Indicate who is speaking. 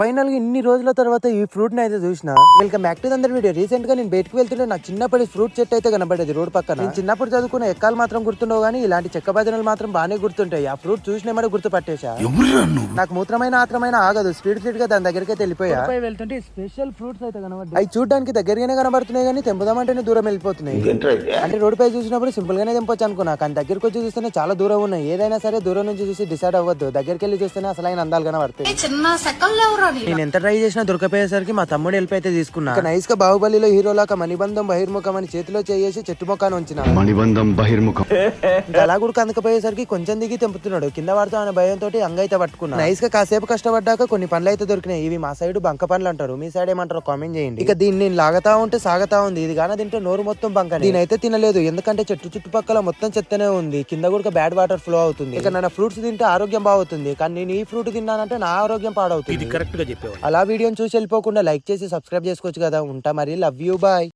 Speaker 1: Final గా ఇన్ని రోజుల తర్వాత ఈ ఫ్రూట్ ని అయితే చూసిన. వెల్కమ్ బ్యాక్ టు అందరి వీడియో. రీసెంట్ గా నేను బయటకు వెళ్తుంటే నాకు చిన్నప్పటి ఫ్రూట్ చెట్టు అయితే కనబడేది రోడ్ పక్కన. నేను చిన్నప్పుడు చదువుకున్న ఎక్కాలు మాత్రం గుర్తుండవు కానీ ఇలాంటి చెక్క భజనలు మాత్రం బాగానే గుర్తుంటాయి. ఆ ఫ్రూట్ చూసిన మరి గుర్తుపట్టేశా. నాకు మూత్రమైన ఆత్రమైన ఆగదు. స్పీడ్ గా దాని దగ్గరికి అయితే వెళ్ళిపోయా. వెళ్తుంటే స్పెషల్ ఫ్రూట్స్ అయితే కనబడ్డాయి. అవి చూడడానికి దగ్గరగానే కనబడుతున్నాయి కానీ తెంపుదామంటేనే దూరం వెళ్ళిపోతున్నాయి. అంటే రోడ్ పై చూసినప్పుడు సింపుల్ గానే తెంపొచ్చు అనుకున్నా, కానీ దగ్గరికి వచ్చి చూస్తేనే చాలా దూరం ఉన్నాయి. ఏదైనా సరే దూరం నుంచి చూసి డిసైడ్ అవ్వద్దు, దగ్గరికి వెళ్ళి చూస్తేనే అసలైన అందాలు కనబడతాయి. నేను ఎంత ట్రై చేసినా దొరకపోయేసరికి మా తమ్ముడు హెల్ప్ అయితే తీసుకున్నా. నైస్ గా బాహుబలిలో హీరోలాగా మణిబంధం బహిర్ముఖం అని చేతిలో చేసి చెట్టు మొక్కను ఉంచిన.
Speaker 2: మణిబంధం బహిర్ముఖం
Speaker 1: అలా కూడా అందకపోయేసరికి కొంచెం దిగి తెంపుతున్నాడు. కింద పడుతూ అనే భయంతో అంగైతే పట్టుకున్నా. నైస్ గా కాసేపు కష్టపడ్డాక కొన్ని పనులు అయితే దొరికినాయి. ఇవి మా సైడ్ బంక పనులు అంటారు, మీ సైడ్ ఏమంటారో కామెంట్ చేయండి. ఇక దీన్ని నేను లాగతా ఉంటే సాగతా ఉంది. ఇది గాన తింటే నోరు మొత్తం బంక. దీనైతే తినలేదు, ఎందుకంటే చెట్టు చుట్టుపక్కల మొత్తం చెత్తనే ఉంది. కింద కూడా బ్యాడ్ వాటర్ ఫ్లో అవుతుంది. ఇక నా ఫ్రూట్స్ తింటే ఆరోగ్యం బాగుతుంది, కానీ నేను ఈ ఫ్రూట్ తిన్నానంటే నా ఆరోగ్యం పాడవుతుంది.
Speaker 3: ఇది కరెక్ట్ గా చెప్పేవాడు.
Speaker 1: అలా వీడియోని చూసి వెళ్ళిపోకుండా లైక్ చేసి సబ్స్క్రైబ్ చేసుకోవచ్చు కదా. ఉంటా మరి, లవ్ యూ, బాయ్.